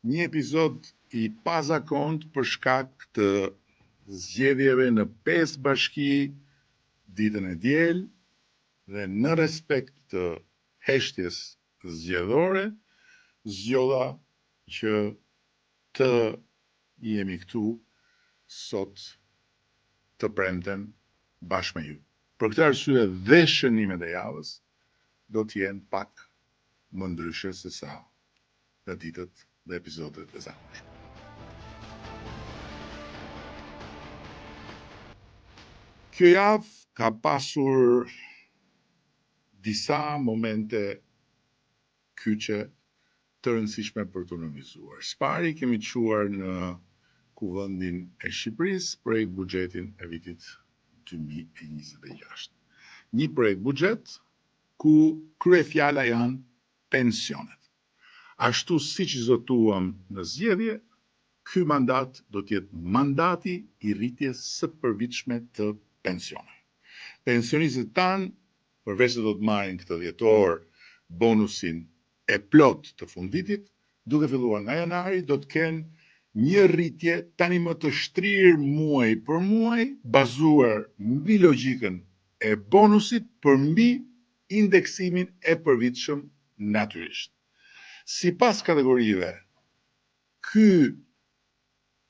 një epizod i pazakont për shkak të zgjedhjeve në 5 bashki ditën e diel dhe në respekt të heshtjes zgjedhore, zgjodha që të jemi këtu sot të premten bashkë me ju. Për këtë arsye dhe shënimet e javës do të jenë pak më ndryshe se sa në ditët dhe episodet e zakonshme. Kjo javë ka pasur disa momente kyçe të rëndësishme për të nënvizuar. Spari kemi quar në Kuvendin e Shqipërisë projekt buxhetin e vitit 2026. Një projekt buxhet ku kryefjala janë pensionet. Ashtu siç i zotuam në zgjedhje, ky mandat do të jetë mandati i rritjes së përvitshme të pensioneve. Pensionistët tanë, përveç se do të marrin këtë dhjetor bonusin e plot të fundvitit, duke filluar nga janari, do të kenë një rritje tani më të shtrirë muaj për muaj, bazuar mbi logjikën e bonusit për mbi indeksimin e përvitshëm natyrisht. Sipas kategorive, ky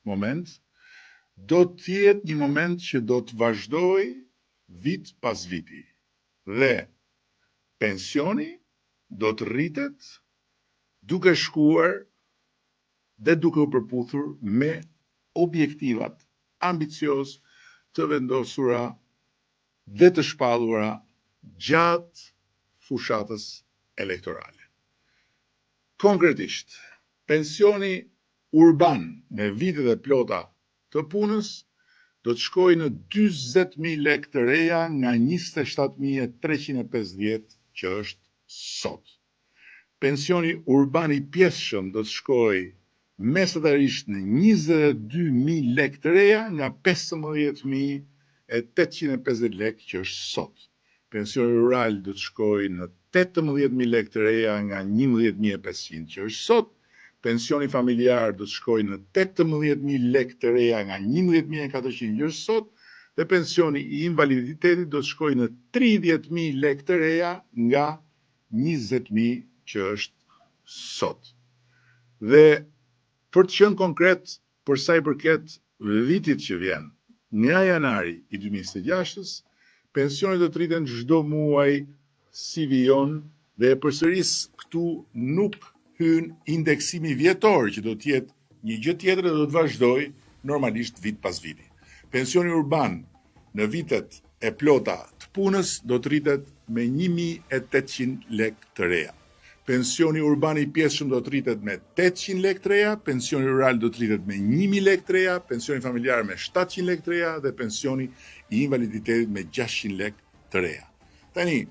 moment do të jetë një moment që do të vazhdojë vit pas viti dhe pensioni do të rritet duke shkuar dhe duke u përputhur me objektivat ambicioz të vendosura dhe të shpallura gjatë fushatës elektorale. Konkretisht, pensioni urban me vitet e plota të punës do të shkojë në 40.000 lekë të reja nga 27.350 që është sot. Pensioni urban i pjesshëm do të shkojë mesatarisht në 22.000 lekë të reja nga 15.850 lekë që është sot. Pensioni rural do të shkojë në 18.000 lekë të reja nga 11.500 që është sot. Pensioni familjar do të shkojë në 18.000 lekë të reja nga 11.400 që është sot, dhe pensioni i invaliditetit do të shkojë në 30.000 lekë të reja nga 20.000 që është sot. Dhe për të qenë konkret për sa i përket vitit që vjen, nga janari i 2026-s, pensioni do të rriten çdo muaj si vijon dhe përsëris këtu nuk hyn indeksimi vjetor që do të jetë një gjë tjetër dhe do të vazhdojë normalisht vit pas viti. Pensioni urban në vitet e plota të punës do të rritet me 1.800 lekë të reja. Pensioni urban i pjesshëm do të rritet me 800 lekë të reja, pensioni rural do të rritet me 1.000 lekë të reja, pensioni familjar me 700 lekë të reja dhe pensioni i invaliditetit me 600 lekë të reja. Tani,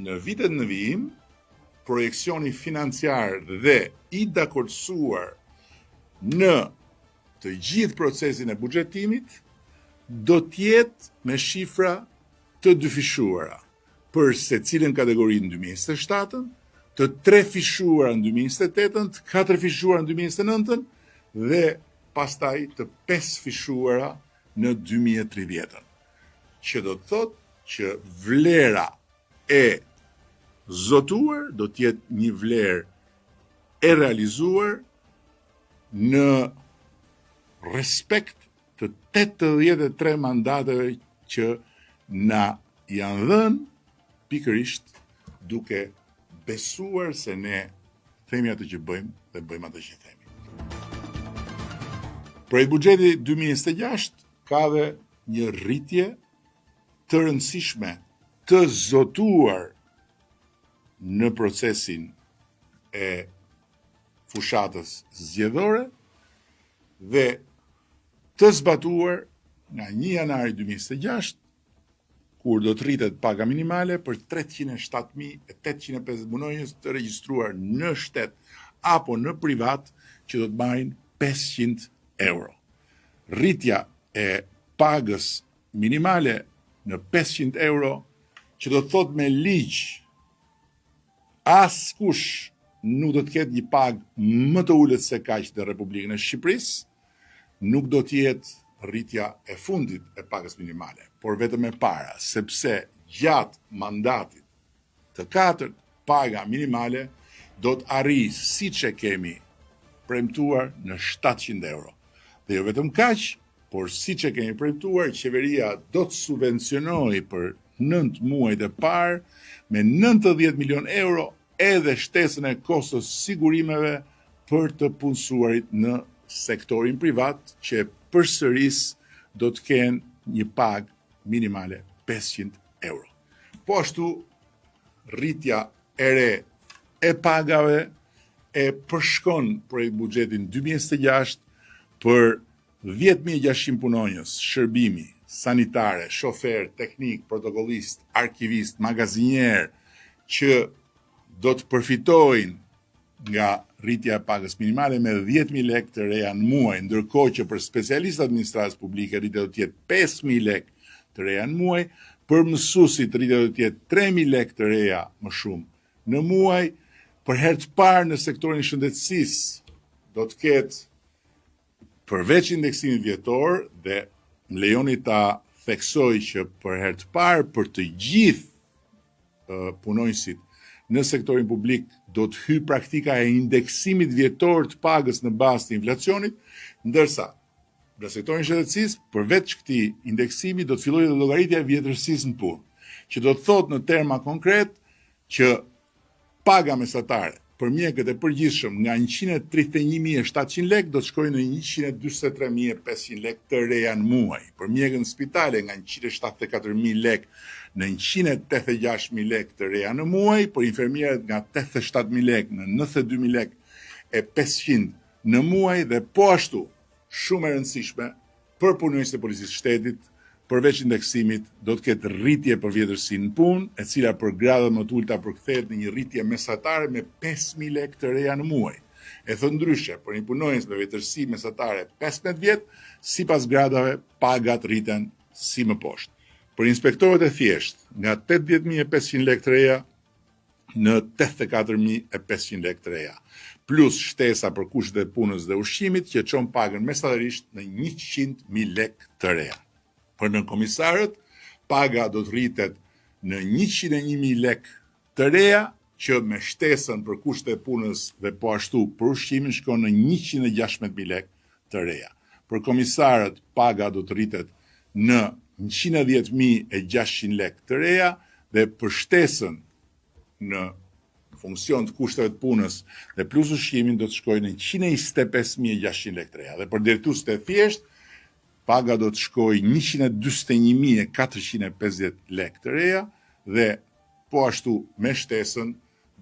në vitet në vijim, projekcioni financiar dhe i dakordsuar në të gjithë procesin e buxhetimit do të jetë me shifra të dyfishuara për secilën kategori në 2027-ën, të 3 fishuara në 2028-ën, të 4 fishuara në 2029-ën dhe pastaj të 5 fishuara në 2030-ën. Që do të thotë që vlera e zotuar do të jetë një vlerë e realizuar në respekt të 83 mandateve që na janë dhënë pikërisht duke besuar se ne themi atë që bëjmë dhe bëjmë atë që themi. Projekt buxheti 2026 ka dhe një rritje të rëndësishme të zotuar në procesin e fushatës zgjedhore dhe të zbatuar nga 1 janari 2026, kur do të rritet paga minimale për 307.850 punonjës të regjistruar në shtet apo në privat që do të marrin 500 euro. Rritja e pagës minimale në 500 euro që do të thot me ligj askush nuk do të ketë një pagë më të ulët se kaq në Republikën e Shqipërisë, nuk do të jetë rritja e fundit e pagës minimale, por vetëm e para, sepse gjatë mandatit të katërt, paga minimale do të arrijë siç e kemi premtuar në 700 euro. Dhe jo vetëm kaq, por siç e kemi premtuar, qeveria do të subvencionojë për 9 muajt e parë me 90 milion euro edhe shtesën e kostës sigurimeve për të punësuarit në sektorin privat që përsëris do të kenë një pagë minimale 500 euro. Po ashtu, rritja e re e pagave e përshkon projekt buxhetin 2026 për 10.600 punonjës, shërbimi, sanitare, shofer, teknik, protokollist, arkivist, magazinier, që do të përfitojnë nga rritja e pagës minimale me 10.000 lekë të reja në muaj, ndërkohë që për specialistë administratës publike rritja do të jetë 5.000 lekë të reja në muaj, për mësuesit rritja do të jetë 3.000 lekë të reja më shumë në muaj. Për herë të parë në sektorin shëndetësisë do të ketë përveç indeksimit vjetor, dhe më lejoni ta theksoj që për herë të parë për të gjithë punonjësit në sektorin publik do të hyjë praktika e indeksimit vjetor të pagës në bazë të inflacionit, ndërsa në sektorin shëndetësisë përveç këtij indeksimi do të fillojë dhe llogaritja e vjetërsisë në punë, që do të thotë në terma konkret që paga mesatare për mjekët e përgjithshëm nga 131.700 lekë do të shkojë në 143.500 lekë të reja në muaj. Për mjekët në spitale nga 174.000 lekë në 186.000 lekë të reja në muaj, për infermierët nga 87.000 lekë në 92.000 lekë e 500 në muaj, dhe po ashtu shumë e rëndësishme për punonjësit e policisë shtetit, përveç indeksimit, do të ketë rritje për vjetërsinë në punë, e cila për gradët më të ulta përkthehet në një rritje mesatare me 5.000 lekë të reja në muaj. E thënë ndryshe, për një punonjës me vjetërsi mesatare 15 vjet, sipas gradave pagat rriten si më poshtë. Për inspektorët e thjeshtë, nga 80.500 lekë të reja në 84.500 lekë të reja, plus shtesa për kushtet e punës dhe ushqimit që çon pagën mesatarisht në 100.000 lekë të reja. Për në komisarët, paga do të rritet në 101.000 lekë të reja, që me shtesën për kushtet e punës dhe po ashtu për ushqimin shkon në 116.000 lekë të reja. Për komisarët, paga do të rritet në 110.600 lekë të reja, dhe për shtesën në funksion të kushteve të punës dhe plus ushqimin do të shkojë në 125.600 lekë të reja. Dhe për drejtuesit e thjeshtë, paga do të shkojë 141.450 lekë të reja, dhe po ashtu me shtesën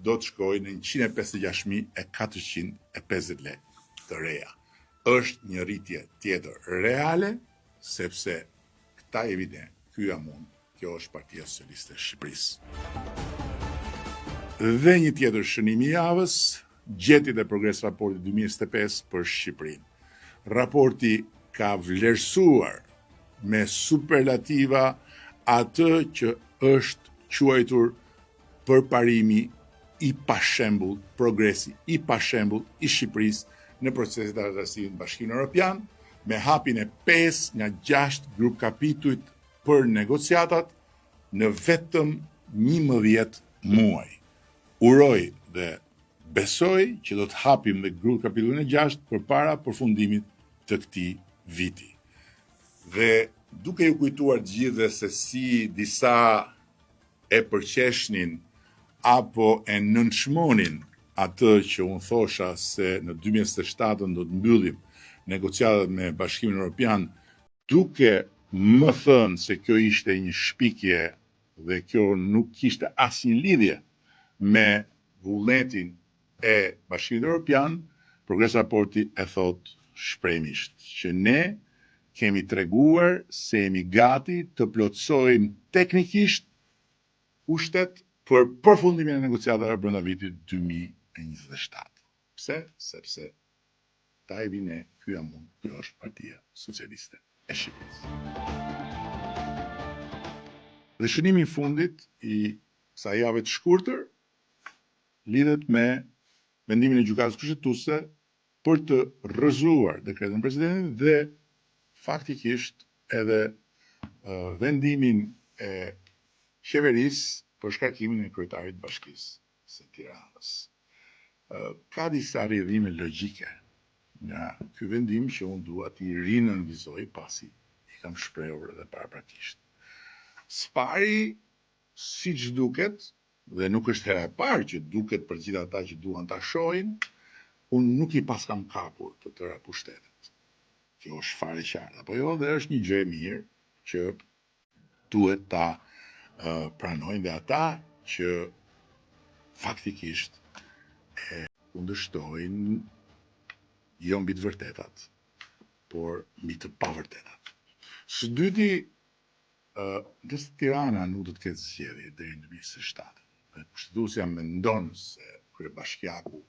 do të shkojë në 156.450 lekë të reja. Është një rritje tjetër reale, sepse këta evident, ky amund, kjo është Partia Socialiste e Shqipërisë. Dhe një tjetër shënim i javës, gjetjet e progres raporti 2025 për Shqipërinë. Raporti ka vlerësuar me superlativa atë që është quajtur përparimi i pashembull, progresi i pashembull i Shqipërisë në procesin e anëtarësimit në Bashkimin Evropian, me hapjen e 5 nga 6 grup kapitujt për negociatat në vetëm 11 muaj. Uroj dhe besoj që do të hapim dhe grup kapitullin e 6 përpara përfundimit të këtij viti. Dhe duke ju kujtuar të gjithëve se si disa e përqeshnin apo e nënçmonin atë që unë thosha se në 2027 do të mbyllim negociatat me Bashkimin Evropian, duke më thënë se kjo ishte një shpikje dhe kjo nuk kishte asnjë lidhje me vullnetin e Bashkimit Evropian, progres raporti e thot shpremisht që ne kemi treguar se jemi gati të plotësojmë teknikisht kushtet për përfundimin e negociatave brenda vitit 2027. Pse? Sepse ta e vine ky amund, kjo është Partia Socialiste e Shqipërisë. Dhe shënimi i fundit i kësaj jave të shkurtër lidhet me mendimin e gjykatës kushtetuese për të rrëzuar dekretin e presidentit dhe faktikisht edhe vendimin e qeverisë për shkarkimin e kryetarit të Bashkisë së Tiranës. Ka disa rrjedhime logjike nga ky vendim që unë dua t'i rinënvizoj pasi i kam shprehur edhe paraprakisht. Spari, siç duket, dhe nuk është hera e parë që duket për gjithë ata që duan ta shohin, unë nuk i pas kam kapur të tëra pushtetet. Kjo është fare qartë, apo jo, dhe është një gjë e mirë që duhet ta pranojnë dhe ata që faktikisht e kundërshtojnë jo mbi të vërtetat, por mbi të pavërtetat. Së dyti, në Tirana nuk do të ketë zgjedhje deri në 2027. Kushtetuesja mendon se kryebashkiaku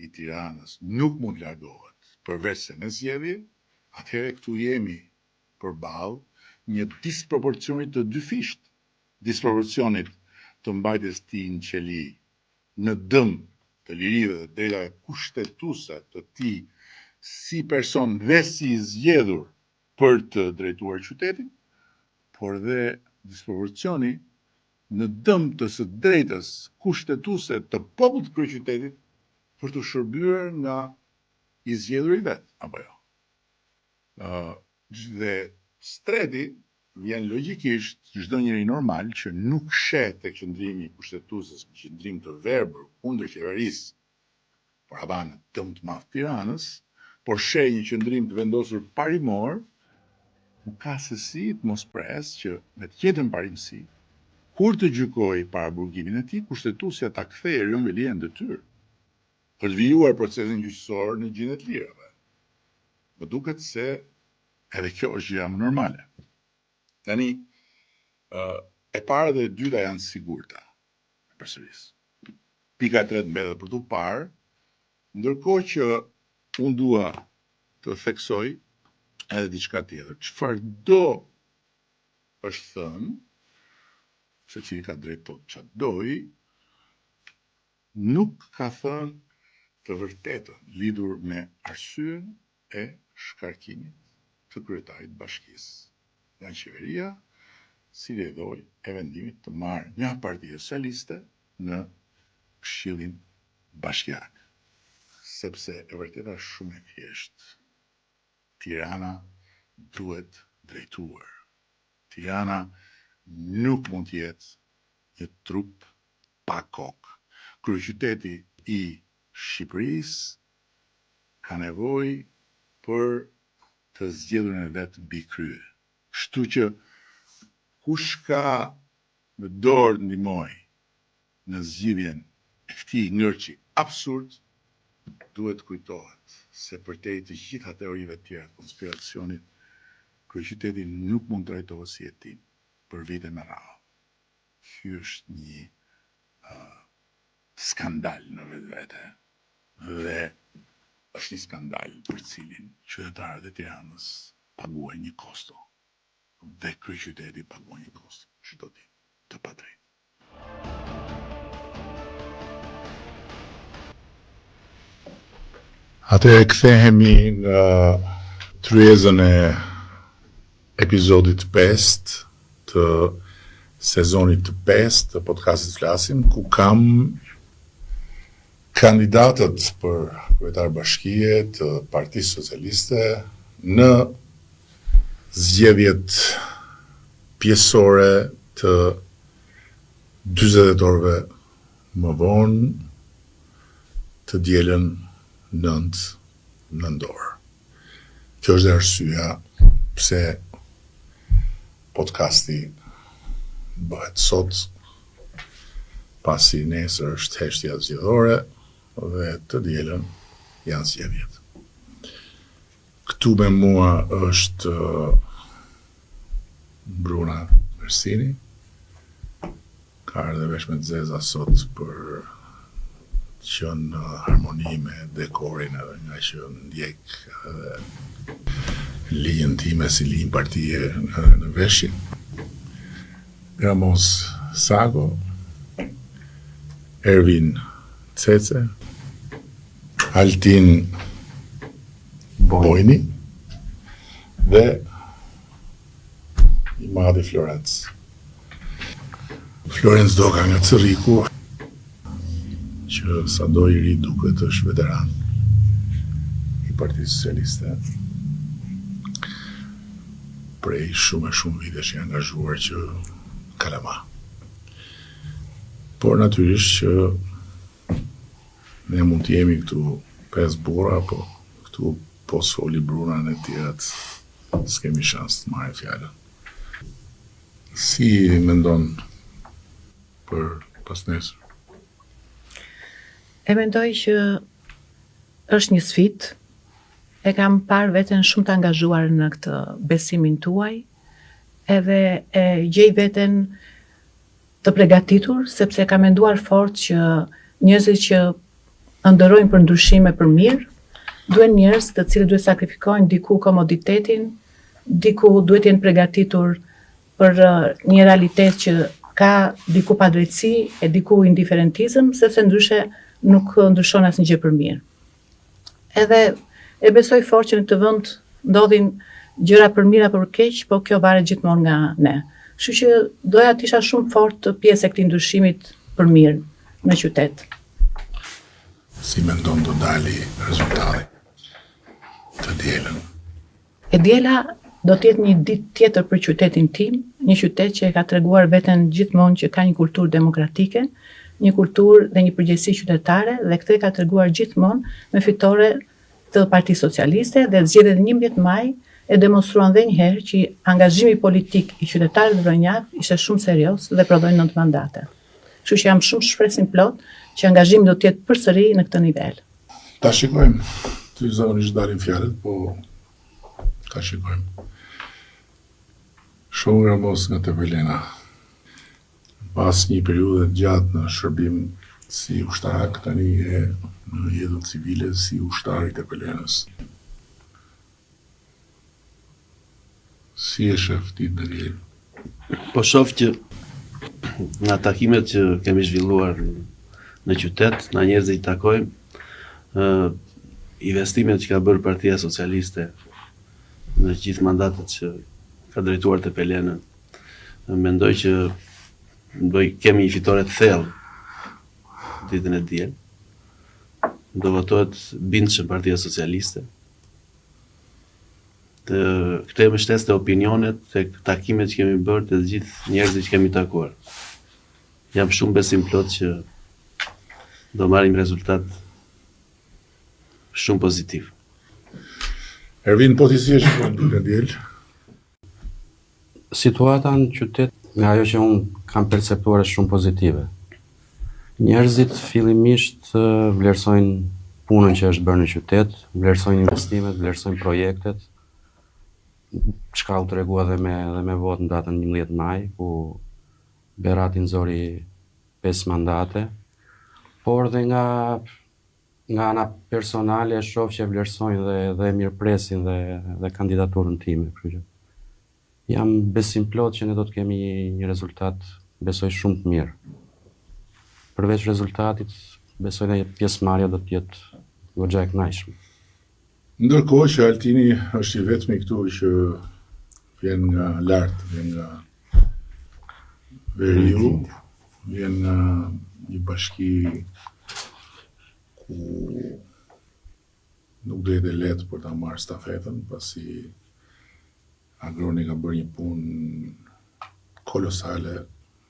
i Tiranës nuk mund largohet përveç se në zgjedhje, atëherë këtu jemi përballë një disproporcioni të dyfisht, disproporcionit të mbajtjes tij në qeli në dëm të lirive dhe drejtave kushtetuese të tij si person dhe si zgjedhur për të drejtuar qytetin, por dhe disproporcioni në dëm të së drejtës kushtetuese të popullit të kryeqytetit për të shërbyer nga i zgjedhur i vet, apo jo. Dhe streti vjen logjikisht çdo njeri normal që nuk sheh tek qëndrimi i kushtetuesës një qëndrim të verbër kundër qeverisë paravan dëm të madh Tiranës, por sheh një qëndrim të vendosur parimor, nuk ka se si të mos pres që me të njëjtën parimësi, kur të gjykojë para burgimin e tij, kushtetuesja ta kthejë Erion Velia në detyrë për të vijuar procesin gjyqësor në gjendje të lirave. Më duket se edhe kjo është gjë më normale. Tani, e para dhe e dyta janë sigurta, përsëris. Pika e tretë mbetet për tu parë, ndërkohë që unë dua të theksoj edhe diçka tjetër. Çfarëdo është thënë, secili ka drejt të thotë çfarë doj, nuk ka thënë të vërtetën lidhur me arsyen e shkarkimit të kryetarit bashkisë nga qeveria, si ledhoj e vendimit të marrë nga Partia Socialiste në Këshillin Bashkiak. Sepse e vërteta është shumë e thjeshtë. Tirana duhet drejtuar. Tirana nuk mund të jetë një trup pa kokë. Kryeqyteti i Shqipërisë ka nevojë për të zgjedhurin e vet mbi krye. Kështu që kush ka në dorë të ndihmoj në zgjidhjen e këtij ngërçi absurd, duhet kujtohet se përtej të gjitha teorive tjera të konspiracionit, kryeqyteti nuk mund të trajtohet si jetim për vite me radhë. Ky është një skandal në vetvete dhe është një skandal për cilin qytetarët e Tiranës paguajnë një kosto dhe kryeqyteti paguajnë një kosto çdo ditë të padrejtë. Atëherë kthehemi nga tryezën e episodit 5 të sezonit të 5 të podcastit Flasim, ku kam kandidatët për kryetar bashkie të Partisë Socialiste në zgjedhjet pjesore të 40 orëve më vonë të dielën 9 nëntor. Kjo është arsyeja pse podcasti bëhet sot, pasi nesër është heshtja zgjedhore dhe të dielën janë zgjedhjet. Këtu me mua është Bruna Mersini, ka ardhur vesh me zeza sot për qënë në harmoni me dekorin edhe nga që ndjek edhe linjën time si linjë partie në veshjen. Ramos Sago, Ervin Cece, Altin Bojni dhe i madhi Florenc. Florenc Doka nga Cërriku, që sado i ri duket është veteran i Partisë Socialiste. Prej shumë vitesh i angazhuar që Kalama. Por natyrisht që ne mund të jemi këtu 5 burra, po këtu pos foli Bruna në tjerat s'kemi shans të marrë fjallën. Si mendon për pas nesër? E mendoj që është një sfidë. E kam parë veten shumë të angazhuar në këtë besimin tuaj, edhe e gjej veten të përgatitur, sepse kam menduar fort që njerëzit që ndërrojnë për ndryshime për mirë, duhen njerëz të cilët duhet sakrifikojnë diku komoditetin, diku duhet jenë përgatitur për një realitet që ka diku padrejtësi e diku indiferentizëm, sepse ndryshe nuk ndryshon asnjë gjë për mirë. Edhe e besoj fort që në këtë vend ndodhin gjëra për mirë apo për keq, po kjo varet gjithmonë nga ne. Kështu që doja të isha shumë fort pjesë e këtij ndryshimit për mirë në qytet. Si mendon do dali rezultati të dielën? E diela do të jetë një ditë tjetër për qytetin tim, një qytet që e ka treguar veten gjithmonë që ka një kulturë demokratike, një kulturë dhe një përgjegjësi qytetare, dhe këtë e ka treguar gjithmonë me fitore të Partisë Socialiste, dhe zgjedhjet e 11 maj e demonstruan edhe një herë që angazhimi politik i qytetarëve vronjak ishte shumë serioz dhe prodhoi 9 mandate. Kështu që jam shumë shpresim plot që angazhimi do të jetë përsëri në këtë nivel. Ta shikojmë. Ty zakonisht dalin fjalët, po ta shikojmë. Shumë ramos nga Tepelena. Pas një periudhe gjatë në shërbim si ushtarak, tani e në jetën civile si ushtar i Tepelenës. Si e shef ti në diel? Po shoh që nga takimet që kemi zhvilluar në qytet, na njerëzit i takojmë, investimet që ka bërë Partia Socialiste në gjithë mandatet që ka drejtuar Tepelenën, mendoj që kemi një fitore të thellë ditën e diel. Do votohet bindshëm Partia Socialiste. Këtë e mbështes të opinionet, të takimet që kemi bërë, të gjithë njerëzit që kemi takuar. Jam shumë besim plot që do marrim rezultat shumë pozitiv. Ervin, po ti si e shikon ditën e diel? Situata në qytet, nga ajo që unë kam perceptuar është shumë pozitive. Njerëzit fillimisht vlerësojnë punën që është bërë në qytet, vlerësojnë investimet, vlerësojnë projektet, çka u tregua edhe me votë në datën 11 maj, ku Berati nxori 5 mandate, por dhe nga ana personale e shoh që vlerësojnë dhe mirëpresin dhe kandidaturën time. Kështu që jam besim plot që ne do të kemi një rezultat, besoj, shumë të mirë. Përveç rezultatit, besoj dhe pjesëmarrja do të jetë goxha e kënaqshme. Ndërkohë që Altini është i vetmi këtu që vjen nga lart, vjen nga veriu, vjen nga një bashki ku nuk do jetë lehtë për ta marrë stafetën, pasi Agroni ka bërë një punë kolosale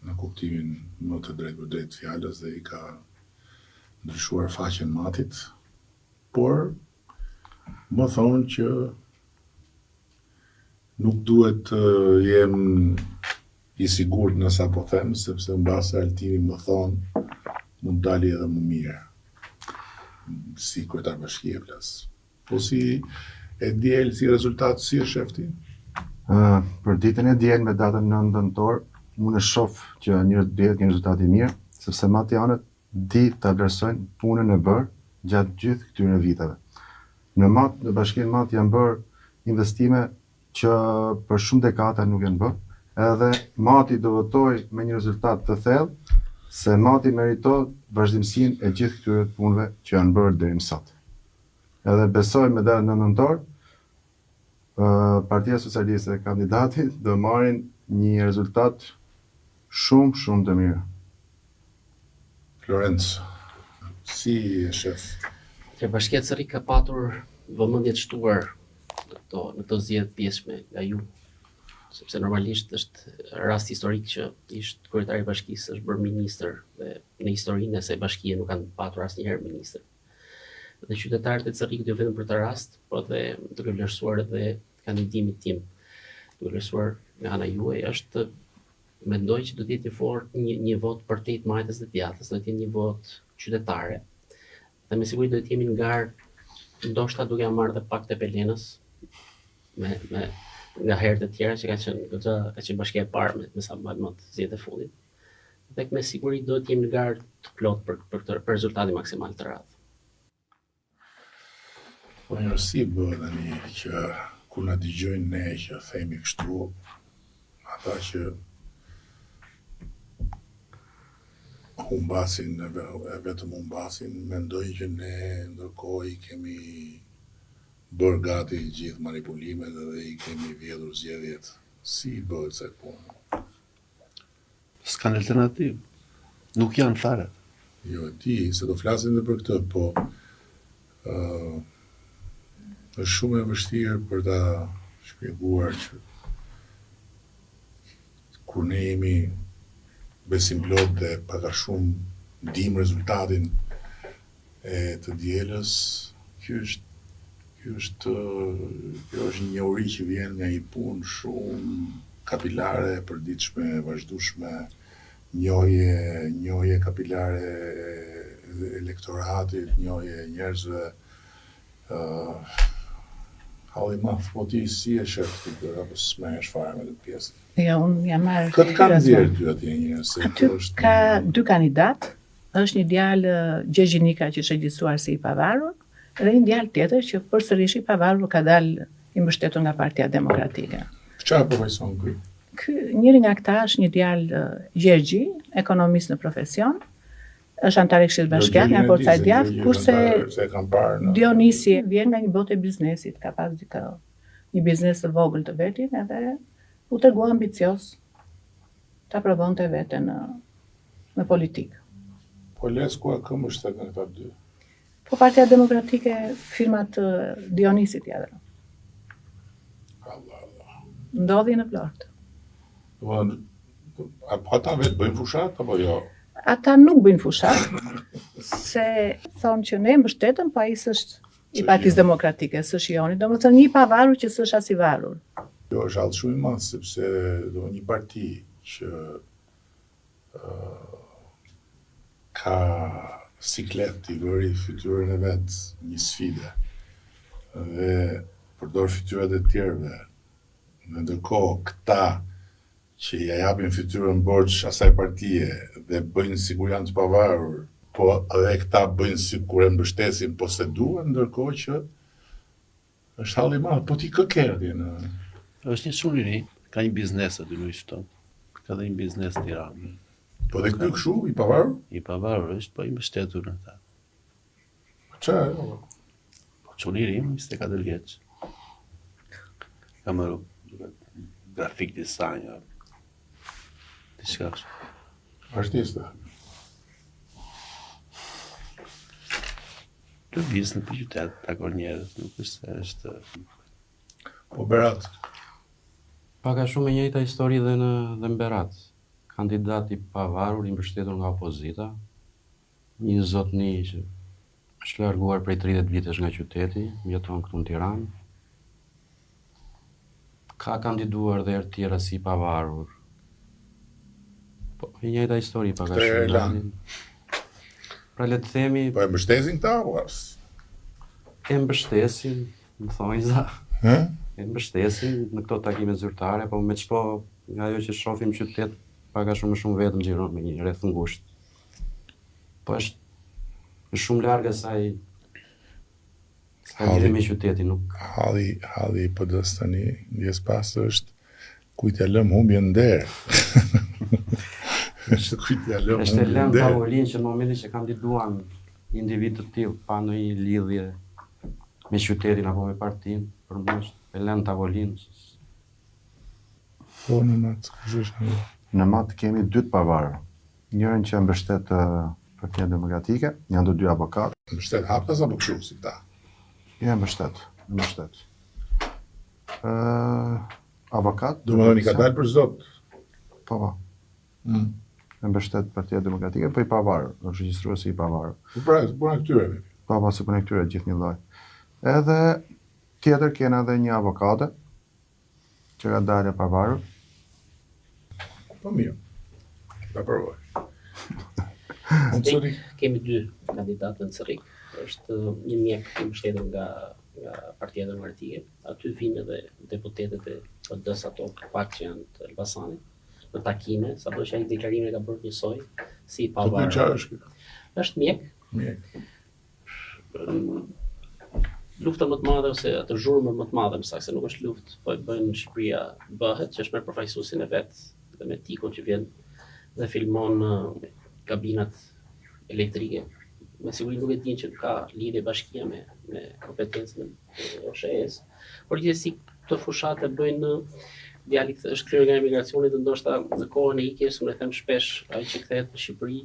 në kuptimin më të drejtë për drejtë fjalës dhe i ka ndryshuar faqen matit, por më thonë që nuk duhet të jem i sigurt në sa po them, sepse mbase Altini më thonë mund dali edhe më mirë si kryetar bashkie plas. Po si e diel, si rezultat, si e shef ti? Për ditën e diel me datën 9 nëntor, unë e shoh që njerëzit do kenë rezultate mirë, sepse matianët di ta vlerësojnë punën e bërë gjatë gjithë këtyre viteve. Në bashkinë Mat janë bërë investime që për shumë dekada nuk janë bërë, edhe Mati do votoj me një rezultat të thellë, se Mati meriton vazhdimsinë e gjithë këtyre punëve që janë bërë deri më sot. edhe besoj me datën 9 nëntor, Partia Socialiste e kandidatit do marrin një rezultat shumë të mirë. Florenc, si e shef? Bashkia e Cerrik ka patur vëmendje të shtuar në këto zgjedhje pjesëme nga ju, sepse normalisht është rast historik që ish kryetari i bashkisë është bërë ministër dhe në historinë e së bashkie nuk kanë patur asnjëherë ministër. Dhe qytetarët e Cerrikut jo vetëm për të rast, por dhe duke vlerësuar edhe kandidimit tim, duke vlerësuar nga ana juaj, është mendoj që do të jetë një vot për të majtës dhe djathtës, do të jetë një vot qytetare. Dhe me siguri do të jemi në garë, ndoshta duke marrë dhe pak të Pelenës, nga herët e tjera që ka qenë bashkia e parë me sa mbaj mend zgjedhjet e fundit. Dhe me siguri do të jemi në garë të plot për rezultatin maksimal të radhë. Po një si bëhet tani që kur na dëgjojnë ne që themi kështu, ata që humbasin, vetëm humbasin, mendojnë që ne ndërkohë i kemi bërë gati gjithë manipulimet dhe i kemi vjedhur zgjedhjet. Si bëhet se punë? S'kan alternativë. Nuk janë fare. Jo, ti, se do flasim dhe për këtë, po është shumë e vështirë për ta shpjeguar që kur ne jemi besim plot dhe pak a shumë dim rezultatin e të dielës, kjo është një uri që vjen nga një punë shumë kapilare, e përditshme, e vazhdueshme, njohje kapilare e elektoratit, njohje e njerëzve. Halli madh, po ti si e shef ti për apo s'merresh fare me këtë pjesë? Ja, unë jam marrë. Këtë kanë nxjerrë ty atje një se Aty ka dy kandidat, është një djalë Gjergjinika që është regjistruar si i pavarur, dhe një djalë tjetër që përsërish i pavarur ka dalë i mbështetur nga Partia Demokratike. Çfarë profesion ky? Njëri nga këta është një djalë Gjergji, ekonomist në profesion, është antar i Këshillit Bashkiak nga Forca e Djathtë, kurse Dionisi vjen nga një botë e biznesit, ka pas një biznes të vogël të vetin edhe u tregua ambicios ta provonte veten në politikë. Po les ku e këmbësh tek këta dy? Po Partia Demokratike firmat Dionisit jadra. Allah. Ndodhi në Florë. Apo ata vetë bëjnë fushat apo jo? Ata nuk bëjnë fushat, se thonë që ne mbështetëm, pa ai s'është i Partisë Demokratike, s'është joni, domethënë një pavarur që s'është as i varur. Jo, është hall shumë i madh sepse do një parti që ka siklet i vëri fytyrën e vet një sfide dhe përdor fytyrat e tjerëve. Në ndërkohë këta që ja japin fytyrën borxh asaj partie dhe bëjnë sikur janë të pavarur, po edhe këta bëjnë sikur e mbështesin, po se duan, ndërkohë që është halli i madh. Po ti kë ke atje në Është një çun i ri, ka një biznes aty në Shton. Ka dhe një biznes në Tiranë. Po dhe këtu kështu i pavarur? I pavarur është, po i mbështetur në ta. Çfarë? Po çun i ri, 24 vjeç. Ka marrë grafik design, diçka kështu. Artiste. Lëviz në qytet, takon njerëz, nuk është se është. Po Berat. Pak a shumë e njëjta histori dhe në Berat. Kandidat i pavarur, i mbështetur nga opozita, një zotni që është larguar prej 30 vitesh nga qyteti, jeton këtu në Tiranë. Ka kandiduar dhe herë tjera si i pavarur. Po, e njëjta histori pak a shumë. Pra le të themi, Po e mbështesin këta apo as? e mbështesin, më thonjza. E mbështesin në këto takime zyrtare, po me çpo nga ajo që shohim qytet pak a shumë vetëm xhiron me një rreth ngushtë. Po është shumë larg asaj lidhje me qytetin, nuk. Halli i PD-s tani, ndjes pas është kujt ja lëm humbjen nder. Është kujt ja lëm Është e humbjen lënë nder. tavolinë që në momentin që kandiduan individ të tillë pa ndonjë lidhje me qytetin apo me partinë, për mua është e lënë tavolinë. Po në natë, kush është një? Në mat kemi 2 të pavarur. Njërin që mbështet Partia Demokratike, janë të 2 avokatë. Mbështet haptas apo kështu si ta? Ja, mbështet. Avokat. Domethënë i ka dalë për zot. Po. E mbështet Partia Demokratike, po i pavarur, është regjistruar si i pavarur. Po pra, puna këtyre. Po, si puna këtyre gjithë një lloj. Edhe tjetër kena edhe një avokate që ka dalë e pavarur. Po mirë. Ta provoj. Kemi 2 kandidatë në Cerrik. Është një mjek i mbështetur nga Partia Demokratike. Aty vinë edhe deputetët e PD-s ato pak që janë të Elbasanit në takime, sado që ai deklarimin e ka bërë njësoj si i pavarur. Po çfarë është kjo? Është mjek. Lufta më të madhe ose atë zhurmë më të madhe, më saktë se nuk është luftë, po e bën Shqipëria bëhet, që është me përfaqësuesin e vet dhe me tikun që vjen dhe filmon kabinat elektrike. Me siguri nuk e din që ka lidhje bashkia me kompetencën e OSHE-s, por gjithsesi këto fushat e bëjnë djali është kthyer nga emigracioni, ndoshta në kohën e ikjes, unë e them shpesh, ai që kthehet në Shqipëri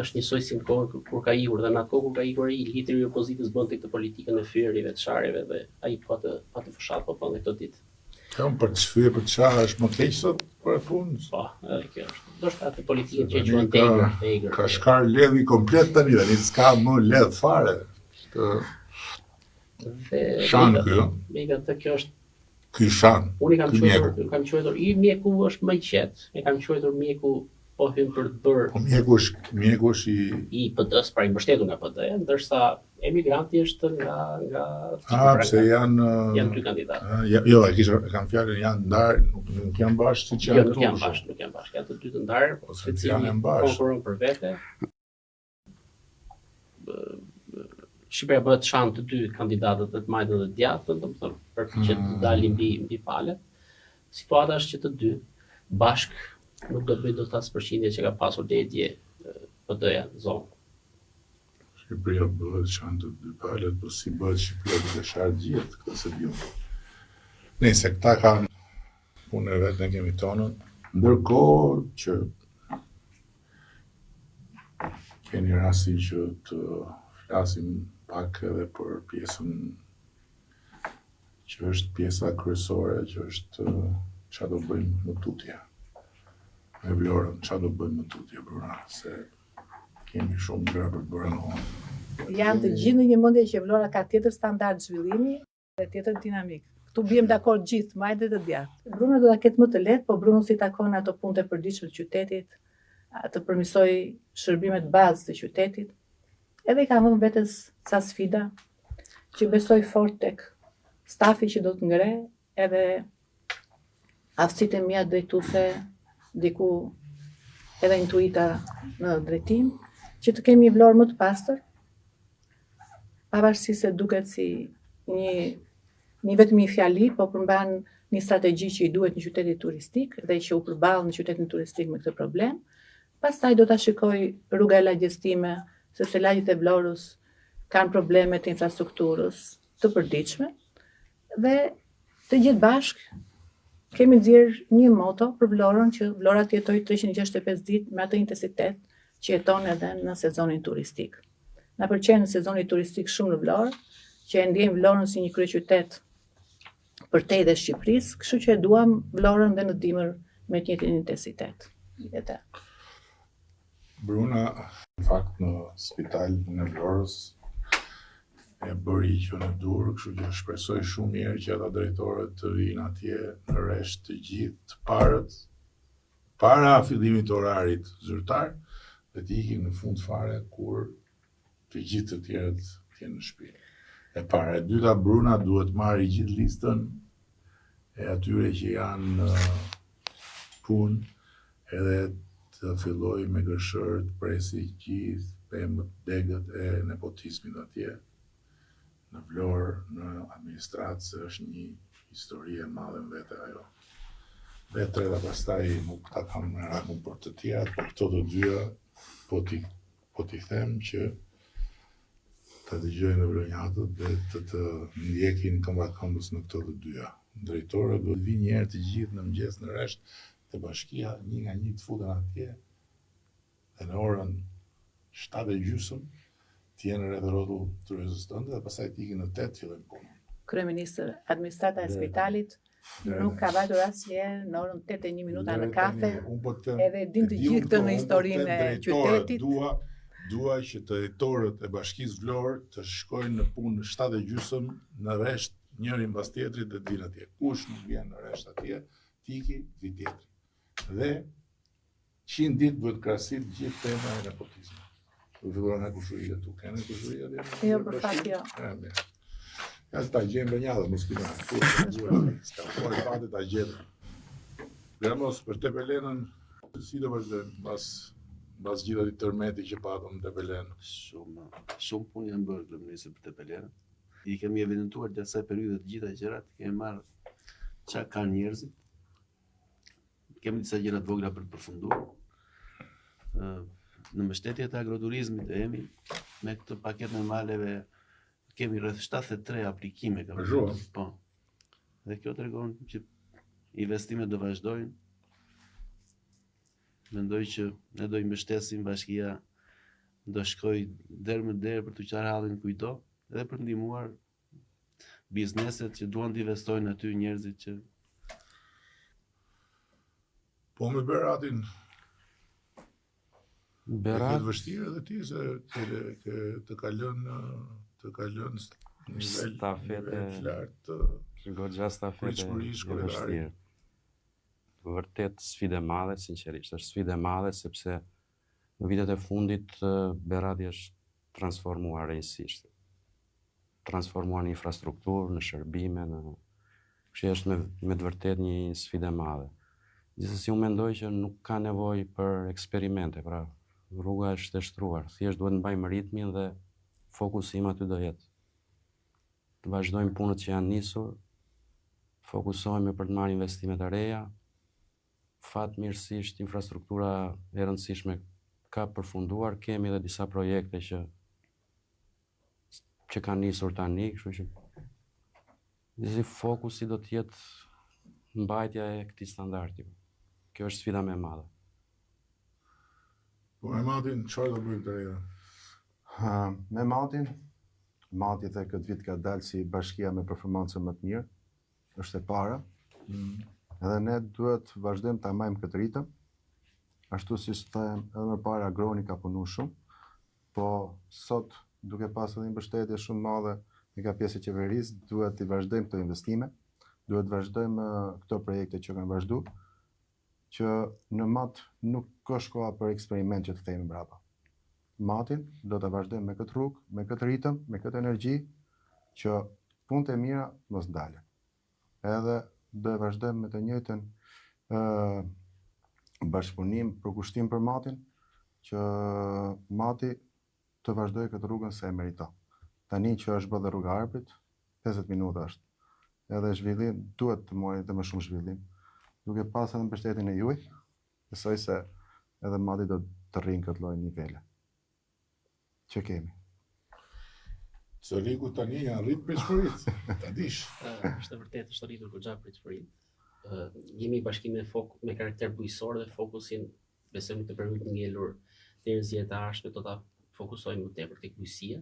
është njësoj si në kohën kur ka ikur, dhe në atë kohë kur ka ikur ai, lideri i opozitës bënte këtë politikën e fyerjeve, të çarjeve, dhe ai pa të fushat po thonë këto ditë. Kjo për të shfyer për çfarë është më keq sot për punës? Po, edhe kjo është. Ndoshta atë politikën që quhen tegër. Ka shkar ledhi komplet tani, tani s'ka më ledh fare. Shan kjo. Me këtë kjo është. Ky shan. Unë kam quajtur i mjeku është më i qetë. E kam quajtur mjeku po hyn për të bërë. Po mjeku është i PD-s, pra i mbështetur nga PD, ndërsa emigranti është nga pse janë 2 kandidatë. Jo, e kanë fjalën janë ndarë, nuk janë bashkë siç janë këtu. Nuk janë bashkë. Janë të 2 të ndarë, secili konkuron për vete. Shqipëria bëhet shan të 2 kandidatët të majtën dhe djatën, domethënë për që të dalin mbi palët. Situata është që të 2 bashkë nuk do të bëjë dot as përqindje që ka pasur deri dje PD-ja në zonë. Shqipëria bëhet shan të 2 palët, po si bëhet Shqipëria duke sharë gjithë, këtë se diu. Nëse këta kanë punën e vetë, ne kemi tonën, ndërkohë që keni rastin që të flasim pak edhe për pjesën që është pjesa kryesore, që është çfarë do bëjmë më tutje. Me Vlorën, çfarë do bëjmë më tutje, Bruna, se kemi shumë gjëra për të bërë në honë. Janë të gjithë në një mendje që Vlora ka tjetër standard zhvillimi dhe tjetër dinamik. Këtu biem dakord gjithë, majtë dhe djathtë. Bruna do ta ketë më të lehtë, po Bruno si takon ato punë të përditshme të qytetit, të përmirësoj shërbimet bazë të qytetit. Edhe i ka vënë vetes ca sfida që besoj fort tek stafi që do të ngre, edhe aftësitë e mia drejtuese diku edhe intuita në drejtim, që të kemi Vlorë më të pastër, pavarësisht se duket si një vetëm një fjali, po përmban një strategji që i duhet në qytetit turistik dhe që u përball në qytetin turistik me këtë problem. Pastaj do ta shikoj rruga e lagjes time, sepse lagjet e Vlorës kanë probleme të infrastrukturës të përditshme dhe të gjithë bashkë kemi nxjerrë një moto për Vlorën, që Vlora të jetojë 365 ditë me atë intensitet që jeton edhe në sezonin turistik. Na pëlqen sezoni turistik shumë në Vlorë, që e ndjejmë Vlorën si një kryeqytet përtej dhe Shqipërisë, kështu që e duam Vlorën dhe në dimër me të njëjtin intensitet. Bruna, në fakt në spital në Vlorës e bëri që në dur, kështu që shpresoj shumë mirë që ata drejtorët të vinë atje në rresht të gjithë të parët, para fillimit të orarit zyrtar, dhe të ikin në fund fare kur të gjithë të tjerët të jenë në shtëpi. E para, e dyta, Bruna duhet marrë gjithë listën e atyre që janë në punë edhe të filloj me gërshërë të presi gjithë pemët, degët e nepotizmit atje. Në Vlorë, në administratë, se është një histori e madhe në vete ajo. Dhe treta pastaj nuk ta kam në rakun për të tjerat, por këto të dyja po t'i them që të dëgjojnë vronjatët dhe të ndjekin këmba këmbës në këto të dyja. Drejtorët do të vinë një herë të gjithë në mëngjes në rresht të bashkia, një nga një të futen atje dhe në orën 7:30 të jenë rreth rrotull tryezës tënde dhe pastaj të ikin në 8 fillojnë punën. Kryeministër, administrata e spitalit nuk ka vajtur asnjëherë në orën 8:01 në kafe, edhe din të gjithë këtë në historinë e qytetit. Dua që të drejtorët e Bashkisë Vlorë të shkojnë në punë në 7:30 në rresht njëri mbas tjetrit dhe të vinë atje. Kush nuk vjen në rresht atje, tiki, vi tjetri. Dhe 100 ditë duhet krahasit gjithë tema e nepotizmit. Do filluar nga kushuria tu. Kanë kushuria dhe. Jo, për fat jo. Ja ta gjejmë rënjallë, mos kina. Ska pojë fate ta gjejmë. Gramos për Tepelenën, si do vazhdojmë mbas gjithë atij tërmeti që patëm në Tepelen. Shumë punë janë bërë kryeministër për Tepelenën. I kemi evidentuar gjatë asaj periudhe të gjitha gjërat, kemi marrë çka kanë njerëzit. Kemi disa gjëra të vogla për të përfunduar. Në mbështetjet e agroturizmit e jemi me këtë paketë me maleve kemi rreth 73 aplikime po. Dhe kjo tregon që investimet do vazhdojnë. Mendoj që ne do i mbështesim bashkia, do shkoj derë më derë për të qarë hallin kujto edhe për ndihmuar bizneset që duan të investojnë aty, njerëzit që Po me Beratin Berat, e vështirë edhe ti se të kalon nivel lartë goxha stafete pritshmërisht e vështirë. Vërtet sfidë e madhe, sinqerisht, është sfidë e madhe sepse në vitet e fundit Berati është transformuar rëndësisht. Transformuar në infrastrukturë, në shërbime, kështu është me të vërtet një sfidë e madhe. Gjithsesi unë mendoj që nuk ka nevojë për eksperimente, pra rruga është e shtruar, thjesht duhet mbajmë ritmin dhe fokusi im aty do jetë. Të vazhdojmë punët që janë nisur, fokusohemi për të marrë investimet e reja. Fatmirësisht infrastruktura e rëndësishme ka përfunduar, kemi edhe disa projekte që kanë nisur tani, kështu që fokusi do të jetë mbajtja e këtij standardi. Kjo është sfida më e madhe. Po me Matin, çfarë do bëjmë të reja? Me Mati dhe këtë vit ka dalë si bashkia me performancë më të mirë, është e para. Edhe ne duhet vazhdojmë ta majmë këtë ritëm. Ashtu si them, edhe më parë Agroni ka punuar shumë, po sot duke pasur një mbështetje shumë madhe nga pjesë e qeverisë, duhet të vazhdojmë këto investime, duhet të vazhdojmë këto projekte që kanë vazhduar, që në mat nuk ka shkolla për eksperiment që të themi mbrapa. Matin do të vazhdojmë me këtë rrugë, me këtë ritëm, me këtë energji, që punët e mira mos ndalen. Edhe do të vazhdojmë me të njëjtën bashkëpunim, përkushtim për Matin, që Mati të vazhdojë këtë rrugën se e meriton. Tani që është bërë rruga Arprit, 50 minuta është. Edhe zhvillim duhet të mori edhe më shumë zhvillim. Duke pasur edhe mbështetjen e juaj, besoj se edhe Mati do të rrinë këtë lloj nivele. Që kemi. Çeliku tani janë rrit pritshmëritë, ta dish. Është vërtet është rritur goxha pritshmëritë. Jemi bashki me karakter bujësor dhe fokusin besojmë të përmit ngelur deri në zgjedhjet e ardhshme do ta fokusojmë më tepër tek bujësia.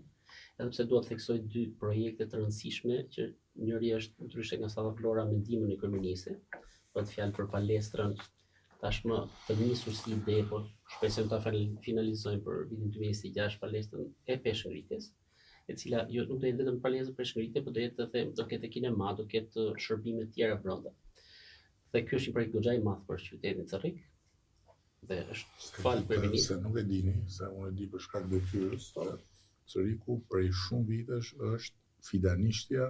Edhe pse dua të theksoj dy projekte të rëndësishme që njëri është ndryshe nga Salla Vlora me ndihmën e kryeministit, për të fjalë për palestrën tashmë të nisur si ide, por shpresojmë ta finalizojmë për vitin 2026 palestrën e peshngritjes, e cila jo nuk do jetë vetëm palestër peshngritje, por do ketë kinema, do ketë shërbime të tjera brenda. Dhe ky është një projekt goxha i madh për qytetin Cerrik. Dhe është falë kryeministit. Se nuk e dini, se unë e di për shkak të detyrës, Cerriku prej shumë vitesh është fidanishtja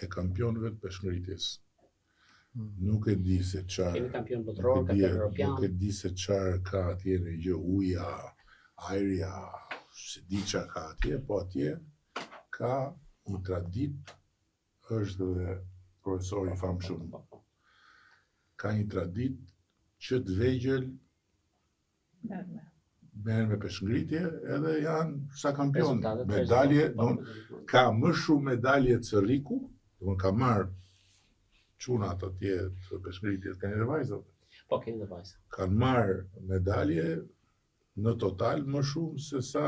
e kampionëve të peshngritjes. Nuk e di se çfarë. Kemi kampion botror, kampion europian. Nuk e di se çfarë ka atje në gjë, uja, ajria, se di çfarë ka atje, po atje ka një tradit, është dhe profesor i famshëm. Ka një tradit që të vegjël merren me peshngritje edhe janë sa kampion. Rezultatet, Medalje, rezultatet, ka më shumë medalje Cërriku, domethënë ka marrë çunat atje të peshngritjes, kanë edhe vajzat. Po kemi dhe vajza. Kanë marrë medalje në total më shumë se sa,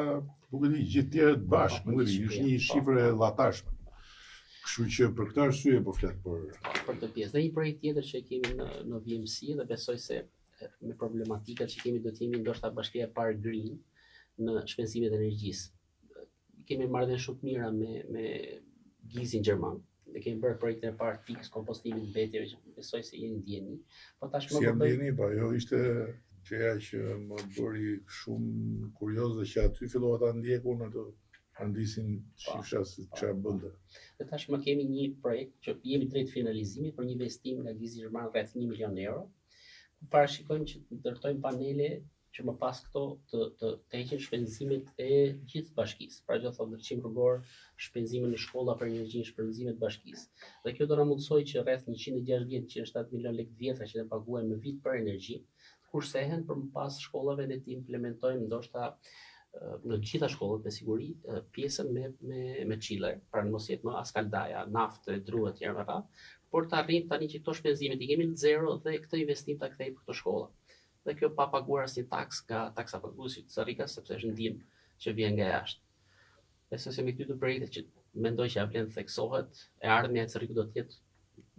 nuk e di, gjithë tjerët bashkë, nuk e di, është një shifër e llatashme. Kështu që për këtë arsye po flet për të pjesë. Dhe një projekt tjetër që kemi në VMC dhe besoj se me problematikat që kemi do të jemi ndoshta bashkia e parë green në shpenzimet e energjisë. Kemi marrëdhënie shumë të mira me Gizin Gjerman. Ne kemi bërë projektin e parë fix kompostimit në Betjeve që besoj se jeni ndjeni. Po tashmë si jam ndjeni, po ajo ishte gjëja që më bëri shumë kurioz dhe që aty fillova ta ndjekun ato ndisin shifra se çfarë bënte. Dhe tashmë kemi një projekt që jemi drejt finalizimit për një investim nga Gizi Gjerman rreth 1 milion euro. Parashikojmë që të ndërtojmë panele që më pas këto të heqin shpenzimet e gjithë bashkisë. Pra gjithë thotë ndryshim rrugor, shpenzime në shkolla për energjinë, shpenzimet bashkisë. Dhe kjo do na mundsoj që rreth 160-107 milion lekë vjetra që ne paguajmë në vit për energji, kursehen për më pas shkollave dhe të implementojmë ndoshta në gjitha shkollat me siguri pjesën me chiller, pra mos jetë më as kaldaja, naftë, dru etj. Por të arrijmë tani që këto shpenzimet i kemi në zero dhe këtë investim ta kthejmë për këto shkolla. Dhe kjo pa paguar asnjë taks nga taksa paguesit të Rrika sepse është ndihmë që vjen nga jashtë. Besoj se me këto dy projekte që mendoj që ja vlen të theksohet, e ardhmja e Rrikut do të jetë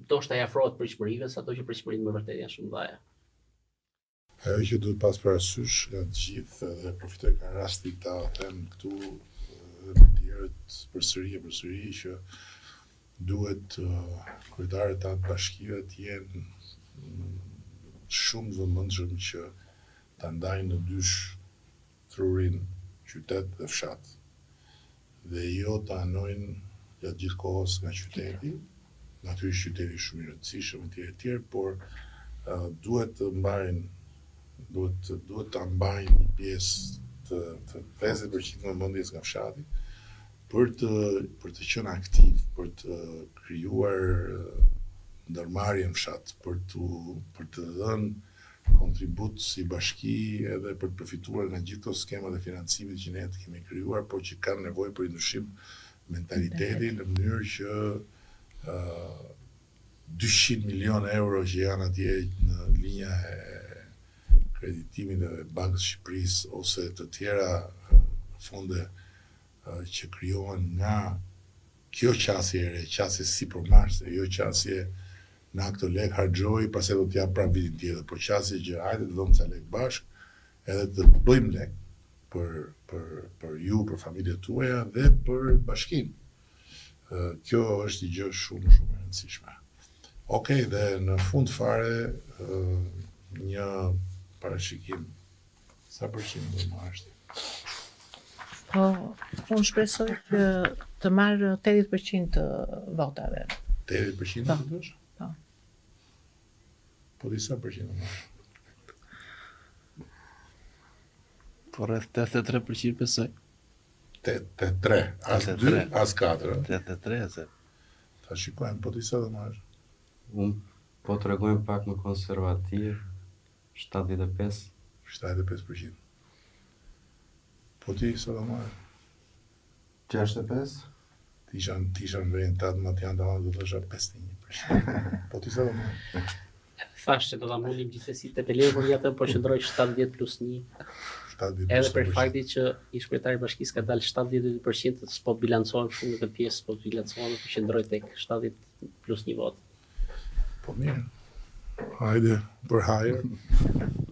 ndoshta i afrohet pritshmërive, sato që pritshmëritë më vërtet janë shumë dhaja. Ajo që duhet pas parasysh nga të gjithë dhe profitoj nga rasti ta them këtu dhe për tjerët përsëri që duhet kryetarët të bashkive të jenë shumë vëmendshëm që ta ndajnë në dysh trurin qytet dhe fshat. Dhe jo ta anojnë gjatë gjithë kohës nga qyteti, natyrisht qyteti shumë i rëndësishëm etj, por duhet të mbajnë duhet ta mbajnë një pjesë të 50% në mendjes nga fshati për të qenë aktiv, për të krijuar ndërmarrjen fshat, për të dhënë kontribut si bashki edhe për të përfituar nga gjithë këto skemat e financimit që ne të kemi krijuar, por që kanë nevojë për ndryshim mentaliteti në mënyrë që 200 milion euro që janë atje në linja e kreditimit dhe Bankës Shqipërisë ose të tjera fonde që krijohen nga kjo qasje e re, qasje sipërmarrëse, jo qasje na këto lek harxhoj, pastaj do t'jap prap vitin tjetër, por qasje që hajde të dhëmë ca lek bashk, edhe të bëjmë lek për ju, për familjet tuaja dhe për bashkinë. Kjo është një gjë shumë shumë e rëndësishme. Okej, dhe në fund fare një parashikim. Sa përqind do marrësh ti? Po, unë shpresoj që të marrë 80% të votave. 80% Po. të dosh? Po. Po di sa përqind do marrësh? Po rreth 83% besoj. 83, as 2, as 4. 83 se. Ta shikojmë, po di sa do marrësh? Unë po të regojmë pak më konservativ, 75. 75%. Po ti sa do marrësh? 65? Tisha në vend 18 do të thosha 51%. Po ti sa do marrësh? Thash që do ta mullim gjithsesi te Peleu, por ja të po qëndroj 70 plus 1. 70 Edhe për faktin që ish kryetari i bashkisë ka dalë 72%, s'po bilancohen shumë këtë pjesë, s'po bilancohen, po qëndroj tek 70 plus 1 vot. Po mirë. Hajde për hajër.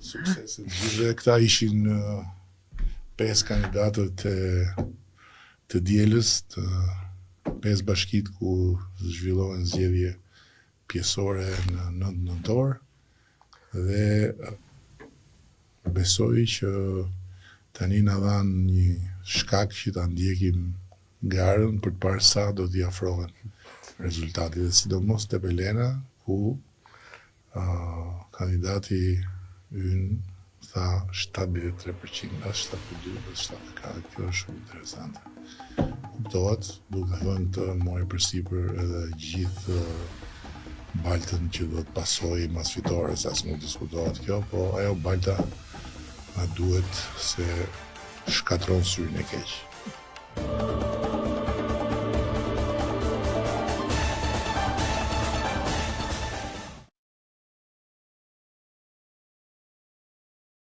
Suksesit. Gjithë këta ishin 5 kandidatët të dielës, të 5 bashkit ku zhvillohen zgjedhje pjesore në 9 nëntor dhe besoj që tani na dhanë një shkak që ta ndjekim garën për të parë sa do t'i afrohen rezultatit dhe sidomos te Belena ku kandidati ynë tha 73%, as 72, as 74, kjo është shumë interesante. Kuptohet, duke thënë këtë mori përsipër edhe gjithë baltën që do të pasojë mas fitores, as nuk diskutohet kjo, po ajo balta na duhet se shkatron syrin e keq.